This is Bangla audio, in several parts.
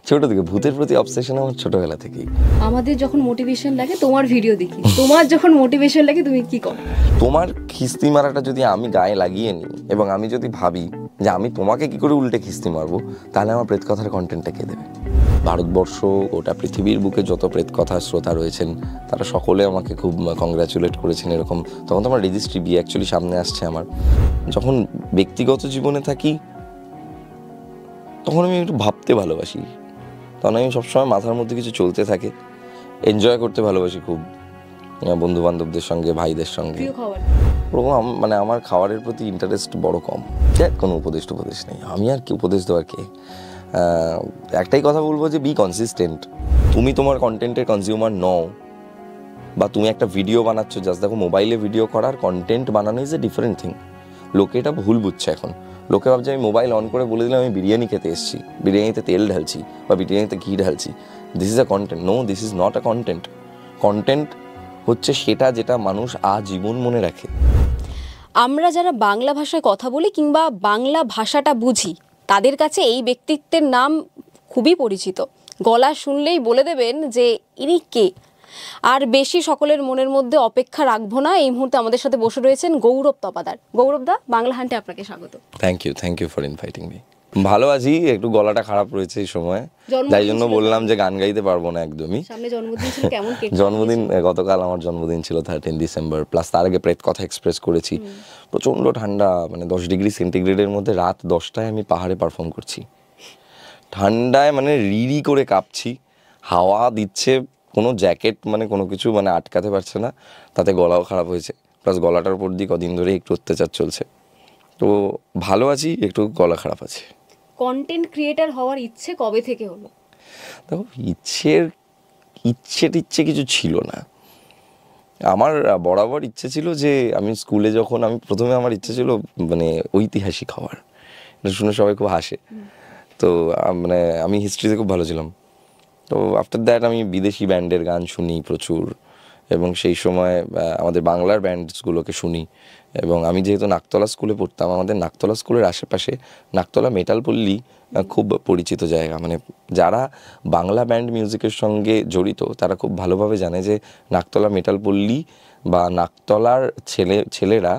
ছোট থেকে ভূতের প্রতি অবসেশন আমার ছোটবেলা থেকেই। আমাদের যখন মোটিভেশন লাগে তোমার ভিডিও দেখি, তোমার যখন মোটিভেশন লাগে তুমি কি করো? তোমার খিস্তি মারাটা যদি আমি গায়ে লাগিয়ে নিই এবং আমি যদি ভাবি যে আমি তোমাকে কি করে উল্টে খিস্তি মারবো, তাহলে আমার প্রেতকথার কন্টেন্টটা কে দেবে? ভারতবর্ষ গোটা পৃথিবীর বুকে যত প্রেতকথার শ্রোতা রয়েছেন তারা সকলে আমাকে খুব কংগ্রাচুলেট করেছেন। এরকম তখন তো আমার রেজিস্ট্রি বিয়ে অ্যাকচুয়ালি সামনে আসছে। আমার যখন ব্যক্তিগত জীবনে থাকি তখন আমি একটু ভাবতে ভালোবাসি, তখন আমি সবসময় মাথার মধ্যে কিছু চলতে থাকে, এনজয় করতে ভালোবাসি খুব, বন্ধু বান্ধবদের সঙ্গে, ভাইদের সঙ্গে। ওরকম মানে আমার খাবারের প্রতি ইন্টারেস্ট বড় কম। কোনো উপদেশ নেই, আমি আর কি উপদেশ দেওয়ার কে? একটাই কথা বলবো যে বি কনসিস্টেন্ট। তুমি তোমার কন্টেন্টের কনজিউমার নও, বা তুমি একটা ভিডিও বানাচ্ছ, জাস্ট দেখো মোবাইলে ভিডিও করার কন্টেন্ট বানানো ইজ এ ডিফারেন্ট থিং। লোকে এটা ভুল বুঝছে এখন। লোকে ভাবছে আমি মোবাইল অন করে বলে দিলাম আমি বিরিয়ানি খেতে এসেছি, বিরিয়ানিতে তেল ঢালছি বা বিরিয়ানিতে ঘি ঢালছি, this is a content. No, this is not a content. Content হচ্ছে সেটা যেটা মানুষ আজীবন মনে রাখে। আমরা যারা বাংলা ভাষায় কথা বলি কিংবা বাংলা ভাষাটা বুঝি, তাদের কাছে এই ব্যক্তিত্বের নাম খুবই পরিচিত। গলা শুনলেই বলে দেবেন যে ইনি কে। আর বেশি সকলের মনের মধ্যে অপেক্ষা রাখবো না, এই মুহূর্তে আমাদের সাথে বসে রয়েছেন গৌরব তপাদার। গৌরব দা, বাংলা হান্টে আপনাকে স্বাগত। Thank you for inviting me. ভালো আছি, একটু গলাটা খারাপ রয়েছে এই সময়, তাই জন্য বললাম যে গান গাইতে পারবো না একদমই। সামনে জন্মদিন ছিল, কেমন কেটে? জন্মদিন গতকাল আমার জন্মদিন ছিল 13 ডিসেম্বর, প্লাস তার আগে প্রেতকথা এক্সপ্রেস করেছি। প্রচণ্ড ঠান্ডা, মানে 10 ডিগ্রি সেন্টিগ্রেডের মধ্যে রাত 10টায় আমি পাহাড়ে পারফর্ম করছি। ঠান্ডায় মানে রিরি করে কাঁপছি, হাওয়া দিচ্ছে, কোনো জ্যাকেট মানে কোনো কিছু মানে আটকাতে পারছে না, তাতে গলাও খারাপ হয়েছে। প্লাস গলাটার উপর দিয়ে কদিন ধরে একটু অত্যাচার চলছে। তো ভালো আছি, একটু গলা খারাপ আছে। কন্টেন্ট ক্রিয়েটর হওয়ার ইচ্ছে কবে থেকে হলো? দেখো, ইচ্ছে কিছু ছিল না আমার। বরাবর ইচ্ছে ছিল যে আমি স্কুলে যখন আমি প্রথমে, আমার ইচ্ছে ছিল মানে ঐতিহাসিক হওয়ার। এটা শুনে সবাই খুব হাসে। তো মানে আমি হিস্ট্রিতে খুব ভালো ছিলাম। তো আফটার দ্যাট আমি বিদেশি ব্যান্ডের গান শুনি প্রচুর, এবং সেই সময় আমাদের বাংলার ব্যান্ডসগুলোকে শুনি। এবং আমি যেহেতু নাকতলা স্কুলে পড়তাম, আমাদের নাকতলা স্কুলের আশেপাশে নাকতলা মেটাল পল্লী খুব পরিচিত জায়গা। মানে যারা বাংলা ব্যান্ড মিউজিকের সঙ্গে জড়িত তারা খুব ভালোভাবে জানে যে নাকতলা মেটাল পল্লী বা নাকতলার ছেলেরা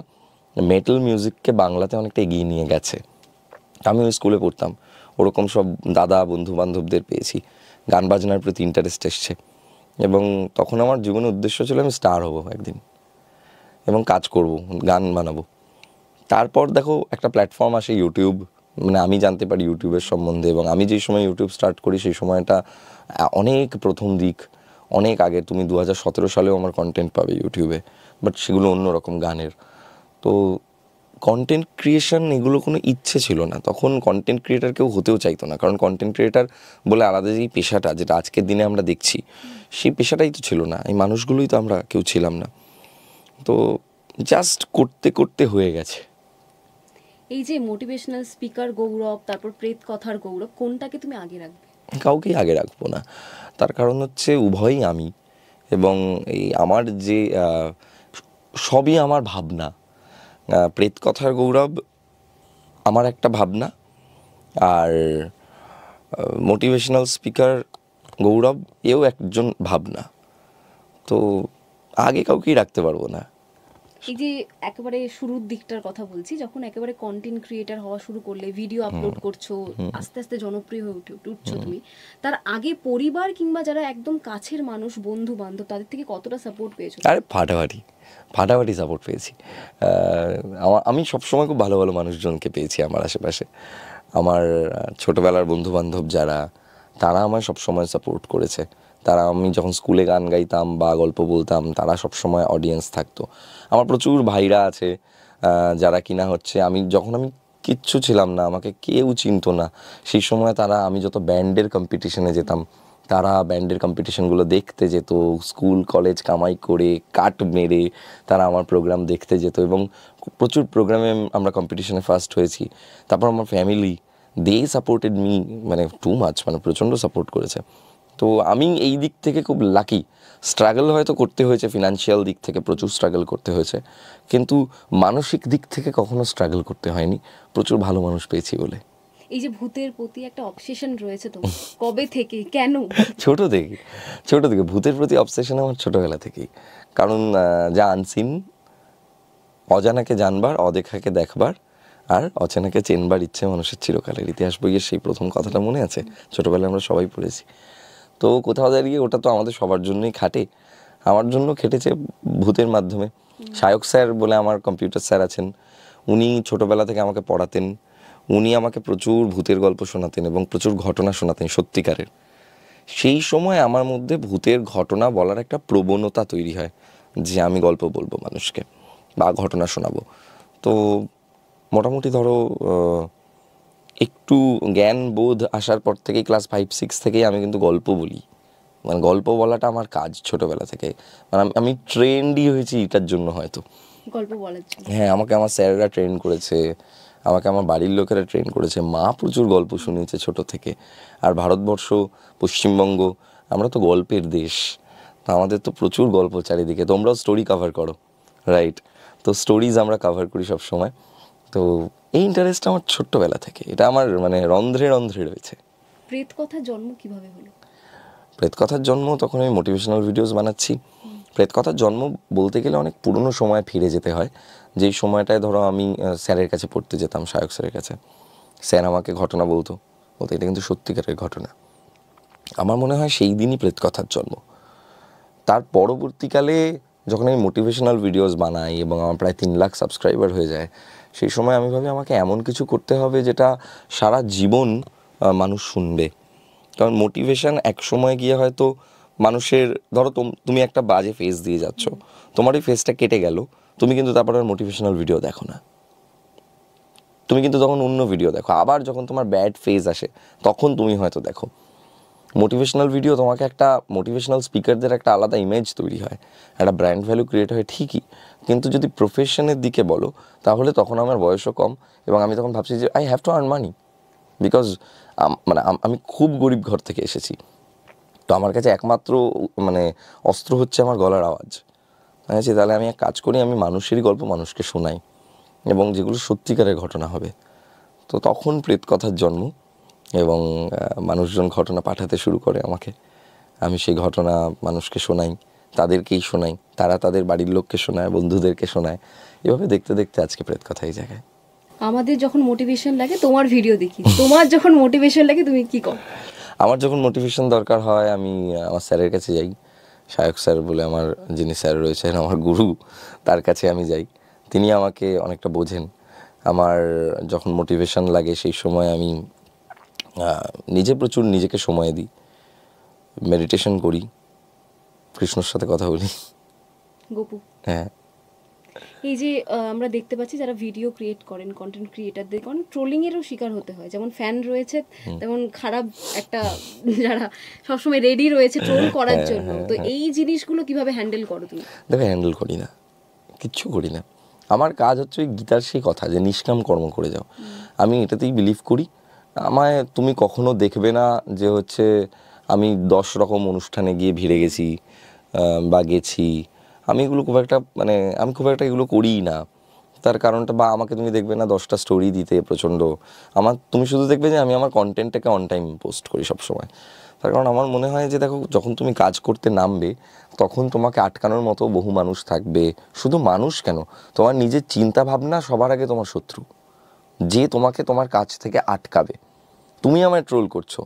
মেটাল মিউজিককে বাংলাতে অনেকটা এগিয়ে নিয়ে গেছে। আমি ওই স্কুলে পড়তাম, ওরকম সব দাদা বন্ধু বান্ধবদের পেয়েছি, গান বাজনার প্রতি ইন্টারেস্ট এসছে। এবং তখন আমার জীবনের উদ্দেশ্য ছিল আমি স্টার হব একদিন এবং কাজ করব, গান বানাবো। তারপর দেখো একটা প্ল্যাটফর্ম আসে ইউটিউব, মানে আমি জানতে পারি ইউটিউবের সম্বন্ধে। এবং আমি যেই সময় ইউটিউব স্টার্ট করি সেই সময়টা অনেক প্রথম দিক, অনেক আগে। তুমি 2017 সালেও আমার কন্টেন্ট পাবে ইউটিউবে, বাট সেগুলো অন্যরকম গানের। তো কন্টেন্ট ক্রিয়েশন এগুলো কোনো ইচ্ছে ছিল না তখন। কন্টেন্ট ক্রিয়েটার কেউ হতেও চাইতো না, কারণ কন্টেন্ট ক্রিয়েটার বলে আলাদা যেই পেশাটা, যেটা আজকের দিনে আমরা দেখছি, সেই পেশাটাই তো ছিল না। এই মানুষগুলোই তো আমরা কেউ ছিলাম না। তো জাস্ট করতে করতে হয়ে গেছে। এই যে মোটিভেশনাল স্পিকার গৌরব, তারপর প্রেত কথার গৌরব, কোনটাকে তুমি আগে রাখবে? কাউকেই আগে রাখবো না, তার কারণ হচ্ছে উভয়ই আমি। এবং এই আমার যে সবই আমার ভাবনা। প্রেত কথার গৌরব আমার একটা ভাবনা, আর মোটিভেশনাল স্পিকার গৌরব এও একজন ভাবনা। তো আগে কাউকেই রাখতে পারবো না। এই যে একেবারে শুরুর দিকটার কথা বলছি, যখন একেবারে কন্টেন্ট ক্রিয়েটার হওয়া শুরু করলে, ভিডিও আপলোড করছো, আস্তে আস্তে জনপ্রিয় হয়ে উঠছো তুমি, তার আগে পরিবার কিংবা যারা একদম কাছের মানুষ, বন্ধু বান্ধব, তাদের থেকে কতটা সাপোর্ট পেয়েছো? আরে ফাটাফাটি সাপোর্ট পেয়েছি। আমি সবসময় খুব ভালো ভালো মানুষজনকে পেয়েছি আমার আশেপাশে। আমার ছোটোবেলার বন্ধু বান্ধব যারা, তারা আমায় সবসময় সাপোর্ট করেছে। তারা, আমি যখন স্কুলে গান গাইতাম বা গল্প বলতাম, তারা সবসময় অডিয়েন্স থাকতো। আমার প্রচুর ভাইরা আছে যারা কিনা হচ্ছে আমি কিচ্ছু ছিলাম না, আমাকে কেউ চিনতো না, সেই সময় তারা, আমি যত ব্যান্ডের কম্পিটিশনে যেতাম, তারা ব্যান্ডের কম্পিটিশনগুলো দেখতে যেত, স্কুল কলেজ কামাই করে কাট মেরে তারা আমার প্রোগ্রাম দেখতে যেত। এবং প্রচুর প্রোগ্রামে আমরা কম্পিটিশনে ফার্স্ট হয়েছি। তারপর আমার ফ্যামিলি, দে সাপোর্টেড মি, মানে টু মাচ, মানে প্রচণ্ড সাপোর্ট করেছে। তো আমি এই দিক থেকে খুব লাকি। স্ট্রাগল হয়তো করতে হয়েছে, ফিনান্সিয়াল দিক থেকে প্রচুর স্ট্রাগল করতে হয়েছে, কিন্তু মানসিক দিক থেকে কখনো স্ট্রাগল করতে হয়নি, প্রচুর ভালো মানুষ পেয়েছি বলে। এই যে ভূতের প্রতি একটা অবসেশন রয়েছে তোমার, কবে থেকে, কেন? ছোট থেকে ভূতের প্রতি অবসেশন আমার ছোটবেলা থেকেই। কারণ যা আনসিন, অজানাকে জানবার, অদেখাকে দেখবার, আর অচেনাকে চেনবার ইচ্ছে মানুষের চিরকালের। ইতিহাস বইয়ের সেই প্রথম কথাটা মনে আছে, ছোটবেলায় আমরা সবাই পড়েছি। তো কোথাও দাঁড়িয়ে ওটা তো আমাদের সবার জন্যই খাটে। আমার জন্য খেটেছে ভূতের মাধ্যমে। সায়ক স্যার বলে আমার কম্পিউটার স্যার আছেন, উনি ছোটবেলা থেকে আমাকে পড়াতেন। উনি আমাকে প্রচুর ভূতের গল্প শোনাতেন এবং প্রচুর ঘটনা শোনাতেন সত্যিকারের। সেই সময় আমার মধ্যে ভূতের ঘটনা বলার একটা প্রবণতা তৈরি হয়, যে আমি গল্প বলবো মানুষকে বা ঘটনা শোনাবো। তো মোটামুটি ধরো একটু জ্ঞান বোধ আসার পর থেকেই, ক্লাস 5-6 থেকেই আমি কিন্তু গল্প বলি। মানে গল্প বলাটা আমার কাজ ছোটবেলা থেকে। মানে আমি ট্রেন্ডই হয়েছি এটার জন্য হয়তো, গল্প বলার জন্য। হ্যাঁ, আমাকে আমার স্যাররা ট্রেন করেছে, আমাকে আমার বাড়ির লোকেরা ট্রেন করেছে, মা প্রচুর গল্প শুনিয়েছে ছোট থেকে। আর ভারতবর্ষ, পশ্চিমবঙ্গ, আমরা তো গল্পের দেশ, তো আমাদের তো প্রচুর গল্প চারিদিকে। তোমরাও স্টোরি কভার করো, রাইট? তো স্টোরিজ আমরা কভার করি সব সময়। তো এই ইন্টারেস্ট আমার ছোট্টবেলা থেকে, এটা আমার মানে রন্ধ্রে রন্ধ্রে রয়েছে। প্রেত কথার জন্ম কিভাবে হলো? প্রেত কথার জন্ম, তখন আমি মোটিভেশনাল ভিডিওস বানাচ্ছি। প্রেত কথার জন্ম বলতে গেলে অনেক পুরনো সময় ফিরে যেতে হয়, যেই সময়টায় ধরো আমি স্যারের কাছে পড়তে যেতাম, সায়ক স্যারের কাছে। স্যার আমাকে ঘটনা বলতো এটা কিন্তু সত্যিকারের ঘটনা। আমার মনে হয় সেই দিনই প্রেত কথার জন্ম। তার পরবর্তীকালে যখন আমি মোটিভেশনাল ভিডিওস বানাই এবং আমার প্রায় 3 লাখ সাবস্ক্রাইবার হয়ে যায়, সেই সময় আমি ভাবি আমাকে এমন কিছু করতে হবে যেটা সারা জীবন মানুষ শুনবে। কারণ মোটিভেশন এক সময় গিয়ে হয়তো মানুষের, ধরো তুমি একটা বাজে ফেজ দিয়ে যাচ্ছ, তোমার এই ফেজটা কেটে গেল, তুমি কিন্তু তারপর আর মোটিভেশনাল ভিডিও দেখো না, তুমি কিন্তু তখন অন্য ভিডিও দেখো। আবার যখন তোমার ব্যাড ফেজ আসে তখন তুমি হয়তো দেখো। মোটিভেশনাল ভিডিও তোমাকে একটা, মোটিভেশনাল স্পিকারদের একটা আলাদা ইমেজ তৈরি হয়, একটা ব্র্যান্ড ভ্যালু ক্রিয়েট হয় ঠিকই, কিন্তু যদি প্রফেশনের দিকে বলো তাহলে তখন আমার বয়সও কম এবং আমি তখন ভাবছি যে I have to earn money. Because মানে আমি খুব গরিব ঘর থেকে এসেছি, তো আমার কাছে একমাত্র মানে অস্ত্র হচ্ছে আমার গলার আওয়াজ। বুঝেছি? তাহলে আমি এক কাজ করি, আমি মানুষেরই গল্প মানুষকে শোনাই এবং যেগুলো সত্যিকারের ঘটনা হবে। তো তখন প্রেত কথার জন্ম এবং মানুষজন ঘটনা পাঠাতে শুরু করে আমাকে। আমি সেই ঘটনা মানুষকে শোনাই, তাদেরকেই শোনাই, তারা তাদের বাড়ির লোককে শোনায়, বন্ধুদেরকে শোনায়। এভাবে দেখতে দেখতে আজকে প্রেত কথা এই জায়গায়। আমাদের যখন মোটিভেশন লাগে তোমার ভিডিও দেখি, তোমার যখন মোটিভেশন লাগে তুমি কি করো? আমার যখন মোটিভেশন দরকার হয় আমি আমার স্যারের কাছে যাই। সায়ক স্যার বলে আমার যিনি স্যার রয়েছেন, আমার গুরু, তার কাছে আমি যাই। তিনি আমাকে অনেকটা বোঝেন। আমার যখন মোটিভেশন লাগে সেই সময় আমি নিজে প্রচুর নিজেকে সময় দিই, মেডিটেশন করি, কৃষ্ণর সাথে কথা বলি। গপু, হ্যাঁ, এই যে আমরা দেখতে পাচ্ছি যারা ভিডিও ক্রিয়েট করেন, কন্টেন্ট ক্রিয়েটারদের অনেক ট্রোলিংয়েরও শিকার হতে হয়। যেমন ফ্যান রয়েছে, তেমন খারাপ একটা যারা সবসময় রেডি রয়েছে ট্রোল করার জন্য। তো এই জিনিসগুলো কিভাবে হ্যান্ডেল করো তুমি? দেখো, হ্যান্ডেল করি না, কিচ্ছু করি না। আমার কাজ হচ্ছে ওই গীতার সেই কথা যে নিষ্কাম কর্ম করে যাও। আমি এটাতেই বিলিভ করি। আমায় তুমি কখনো দেখবে না যে হচ্ছে আমি 10 রকম অনুষ্ঠানে গিয়ে ভিড়ে গেছি বা গেছি। আমি এগুলো খুব একটা মানে আমি খুব একটা এগুলো করিই না। তার কারণটা, বা আমাকে তুমি দেখবে না 10টা স্টোরি দিতে প্রচণ্ড। তুমি শুধু দেখবে যে আমি আমার কন্টেন্টটাকে অন টাইম পোস্ট করি সবসময়। তার কারণ আমার মনে হয় যে দেখো, যখন তুমি কাজ করতে নামবে তখন তোমাকে আটকানোর মতো বহু মানুষ থাকবে। শুধু মানুষ কেন, তোমার নিজের চিন্তা ভাবনা সবার আগে তোমার শত্রু, যে তোমাকে তোমার কাজ থেকে আটকাবে। তুমি আমায় ট্রোল করছো,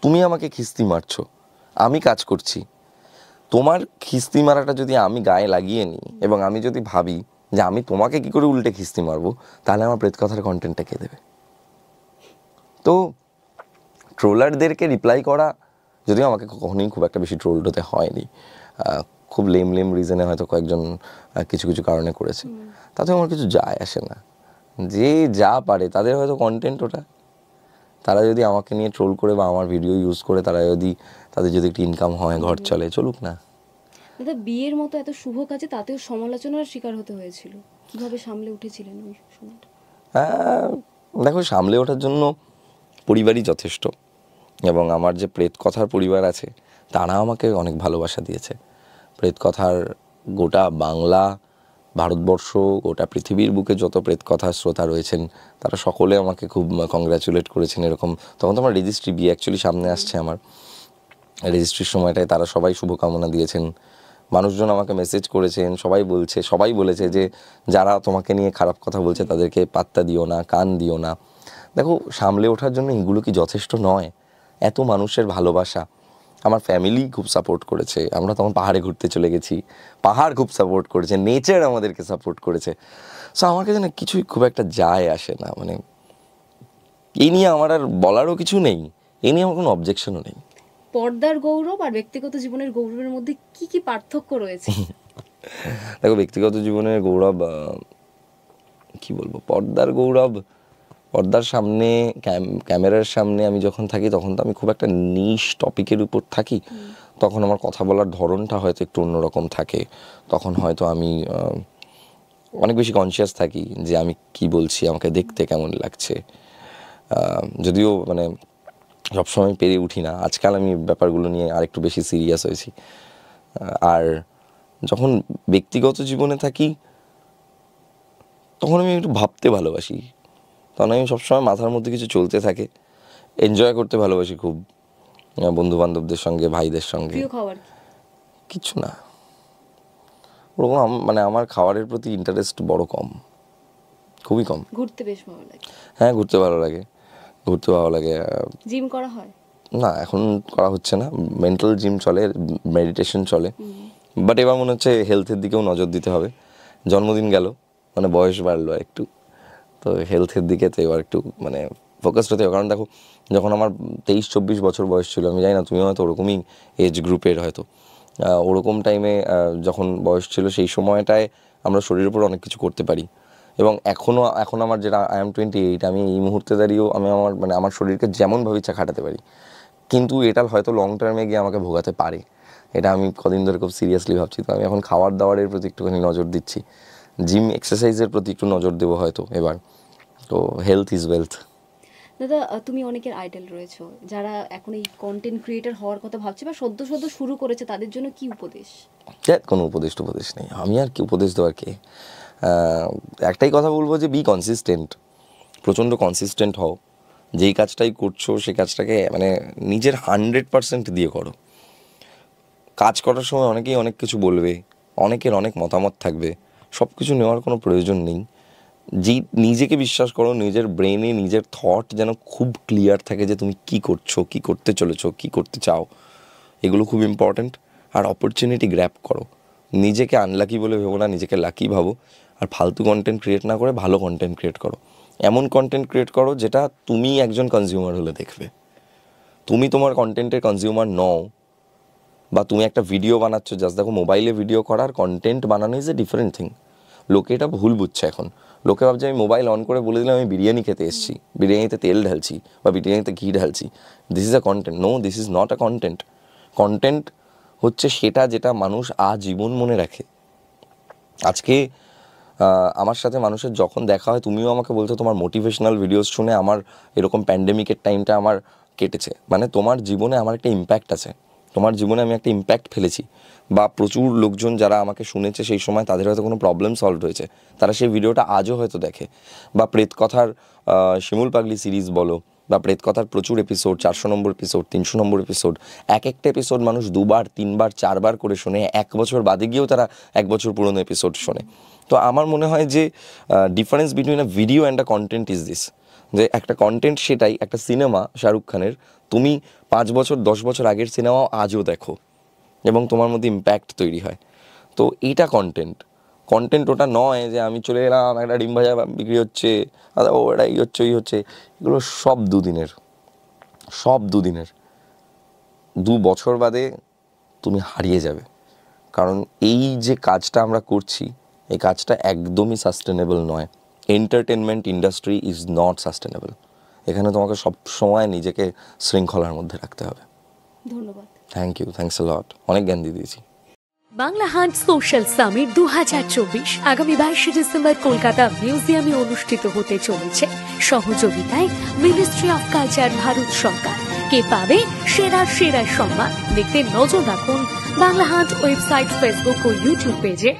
তুমি আমাকে খিস্তি মারছো, আমি কাজ করছি। তোমার খিস্তি মারাটা যদি আমি গায়ে লাগিয়ে নিই এবং আমি যদি ভাবি যে আমি তোমাকে কি করে উল্টে খিস্তি মারবো, তাহলে আমার প্রেত কথার কন্টেন্টটা কে দেবে? তো ট্রোলারদেরকে রিপ্লাই করা, যদিও আমাকে কখনোই খুব একটা বেশি ট্রোলড হতে হয়নি, খুব লেম রিজনে হয়তো কয়েকজন কিছু কিছু কারণে করেছে, তাতে আমার কিছু যায় আসে না। যে যা পারে তাদের হয়তো কন্টেন্ট ওটা, তারা যদি আমাকে নিয়ে ট্রোল করে বা আমার ভিডিও ইউজ করে তাদের যদি একটু ইনকাম হয়, ঘর চলে, চলুক না। দাদা, বিয়ের মতো এত শুভ কাজে তাতেও সমালোচনার শিকার হতে হয়েছিল, কিভাবে সামলে উঠেছিলেন ওই সময়টা? দেখো, সামলে ওঠার জন্য পরিবারই যথেষ্ট এবং আমার যে প্রেত কথার পরিবার আছে তারা আমাকে অনেক ভালোবাসা দিয়েছে। প্রেত কথার গোটা বাংলা ভারতবর্ষ, গোটা পৃথিবীর বুকে যত প্রেতকথা শ্রোতা রয়েছেন তারা সকলে আমাকে খুব কংগ্র্যাচুলেট করেছেন। এরকম তখন তো আমার রেজিস্ট্রি বিয়ে অ্যাকচুয়ালি সামনে আসছে, আমার রেজিস্ট্রির সময়টায় তারা সবাই শুভকামনা দিয়েছেন, মানুষজন আমাকে মেসেজ করেছেন, সবাই বলেছে যে যারা তোমাকে নিয়ে খারাপ কথা বলছে তাদেরকে পাত্তা দিও না, কান দিও না। দেখো, সামলে ওঠার জন্য এগুলো কি যথেষ্ট নয়? এত মানুষের ভালোবাসা, আমার ফ্যামিলি খুব সাপোর্ট করেছে, আমরা তখন পাহাড়ে ঘুরতে চলে গেছি, পাহাড় খুব সাপোর্ট করেছে, নেচার আমাদেরকে সাপোর্ট করেছে। সো আমাকে যেন কিছুই খুব একটা যায় আসে না, মানে এই নিয়ে আমার আর বলারও কিছু নেই, এই নিয়ে আমার কোনো অবজেকশনও নেই। পর্দার গৌরব আর ব্যক্তিগত জীবনের গৌরবের মধ্যে কি কি পার্থক্য রয়েছে? দেখো, ব্যক্তিগত জীবনের গৌরব কি বলবো, পর্দার গৌরব, পর্দার সামনে ক্যামেরার সামনে আমি যখন থাকি তখন তো আমি খুব একটা নিশ টপিকের উপর থাকি, তখন আমার কথা বলার ধরনটা হয়তো একটু অন্যরকম থাকে, তখন হয়তো আমি অনেক বেশি কনসিয়াস থাকি যে আমি কি বলছি, আমাকে দেখতে কেমন লাগছে। যদিও মানে সবসময় পেরে উঠি না, আজকাল আমি ব্যাপারগুলো নিয়ে আরেকটু বেশি সিরিয়াস হয়েছি। আর যখন ব্যক্তিগত জীবনে থাকি তখন আমি একটু ভাবতে ভালোবাসি, তখন আমি সবসময় মাথার মধ্যে কিছু চলতে থাকে, এনজয় করতে ভালোবাসি খুব, বন্ধু বান্ধবদের সঙ্গে, ভাইদের সঙ্গে। কিছু না ওরকম, মানে আমার খাবারের প্রতি ইন্টারেস্ট বড় কম, খুবই কম। ঘুরতে বেশ ভালো লাগে? হ্যাঁ, ঘুরতে ভালো লাগে। জিম করা হয় না, এখন করা হচ্ছে না, মেন্টাল জিম চলে, মেডিটেশন চলে, বাট এবার মনে হচ্ছে হেলথের দিকেও নজর দিতে হবে। জন্মদিন গেল, মানে বয়স বাড়লো একটু, তো হেলথের দিকে তো এবার একটু মানে ফোকাসড হতে হবে। কারণ দেখো, যখন আমার 23-24 বছর বয়স ছিল, আমি জানি না তুমিও হয়তো ওরকমই এজ গ্রুপের, হয়তো ওরকম টাইমে যখন বয়স ছিল সেই সময়টায় আমরা শরীরের উপর অনেক কিছু করতে পারি, এবং এখন আমার যেটা I am 28, আমি এই মুহূর্তে দাঁড়িয়েও আমি আমার শরীরকে যেমনভাবে ইচ্ছা খাটাতে পারি, কিন্তু এটা হয়তো লং টার্মে গিয়ে আমাকে ভোগাতে পারে। এটা আমি কদিন ধরে খুব সিরিয়াসলি ভাবছি। তো আমি এখন খাওয়ার দাওয়ারের প্রতি একটুখানি নজর দিচ্ছি, জিম এক্সারসাইজের প্রতি একটু নজর দেবো হয়তো এবার। তো হেলথ ইজ ওয়েলথ। দাদা, তুমি অনেকের আইডল রয়েছো যারা এখন এই কন্টেন্ট ক্রিয়েটর হওয়ার কথা ভাবছে বা সদ্য শুরু করেছে, তাদের জন্য কি উপদেশ? কোনো উপদেশ নেই, আমি আর কি উপদেশ দেওয়ার কে। একটাই কথা বলবো যে বি কনসিস্টেন্ট, প্রচণ্ড কনসিস্টেন্ট হও, যেই কাজটাই করছো সেই কাজটাকে মানে নিজের 100% দিয়ে করো। কাজ করার সময় অনেকেই অনেক কিছু বলবে, অনেকের অনেক মতামত থাকবে, সব কিছু নেওয়ার কোনো প্রয়োজন নেই। নিজেকে বিশ্বাস করো, নিজের ব্রেনে নিজের থট যেন খুব ক্লিয়ার থাকে যে তুমি কি করছো, কি করতে চলেছো, কি করতে চাও, এগুলো খুব ইম্পর্ট্যান্ট। আর অপরচুনিটি গ্র্যাব করো, নিজেকে আনলাকি বলে ভেবো না, নিজেকে লাকি ভাবো। আর ফালতু কন্টেন্ট ক্রিয়েট না করে ভালো কন্টেন্ট ক্রিয়েট করো, এমন কন্টেন্ট ক্রিয়েট করো যেটা তুমি একজন কনজিউমার হলে দেখবে। তুমি তোমার কন্টেন্টের কনজিউমার নও, বা তুমি একটা ভিডিও বানাচ্ছো, জাস্ট দেখো মোবাইলে ভিডিও করার কন্টেন্ট বানানো ইজ এ ডিফারেন্ট থিং। লোকে এটা ভুল বুঝছে এখন, লোকে ভাবছে আমি মোবাইল অন করে বলে দিলাম আমি বিরিয়ানি খেতে এসেছি, বিরিয়ানিতে তেল ঢালছি বা বিরিয়ানিতে ঘি ঢালছি, this is a content. No, this is not a content. Content হচ্ছে সেটা যেটা মানুষ আজীবন মনে রাখে। আজকে আমার সাথে মানুষের যখন দেখা হয়, তুমিও আমাকে বলছো তোমার মোটিভেশনাল ভিডিওস শুনে আমার এরকম প্যান্ডেমিকের টাইমটা আমার কেটেছে, মানে তোমার জীবনে আমার একটা ইম্প্যাক্ট আছে, তোমার জীবনে আমি একটা ইম্প্যাক্ট ফেলেছি, বা প্রচুর লোকজন যারা আমাকে শুনেছে সেই সময় তাদের হয়তো কোনো প্রবলেম সলভ হয়েছে, তারা সেই ভিডিওটা আজও হয়তো দেখে। বা প্রেতকথার শিমুল পাগলি সিরিজ বলো, বা প্রেতকথার প্রচুর এপিসোড, 400 নম্বর এপিসোড, 300 নম্বর এপিসোড, এক একটা এপিসোড মানুষ 2বার 3বার 4বার করে শোনে, 1 বছর বাদে গিয়েও তারা 1 বছর পুরনো এপিসোড শোনে। তো আমার মনে হয় যে difference between a video and a content is this, যে একটা কন্টেন্ট সেটাই, একটা সিনেমা শাহরুখ খানের তুমি 5 বছর 10 বছর আগের সিনেমাও আজও দেখো এবং তোমার মধ্যে ইম্প্যাক্ট তৈরি হয়। তো এইটা কন্টেন্ট। ওটা নয় যে আমি চলে এলাম, একটা ডিম ভাজা বিক্রি হচ্ছে, ও এটা এই হচ্ছে ওই হচ্ছে, এগুলো সব দুদিনের। 2 বছর বাদে তুমি হারিয়ে যাবে, কারণ এই যে কাজটা আমরা করছি এই কাজটা একদমই সাস্টেনেবল নয়। Entertainment industry is not sustainable. এখানে তোমাকে সব সময় নিজেকে শৃঙ্খলার মধ্যে রাখতে হবে। ধন্যবাদ। থ্যাংক ইউ, থ্যাঙ্কস আ লট, অনেক জ্ঞান দিয়ে দিয়েছি। বাংলা হান্ট সোশ্যাল সামিট 2024 আগামী 22 ডিসেম্বর কলকাতা মিউজিয়ামে অনুষ্ঠিত হতে চলেছে। সহযোগিতায় মিনিস্ট্রি অফ কালচার, ভারত সরকার। কে পাবে সেরা সম্মান? দেখতে নজর রাখুন বাংলা হান্ট ওয়েবসাইট, ফেসবুক ও ইউটিউব পেজে।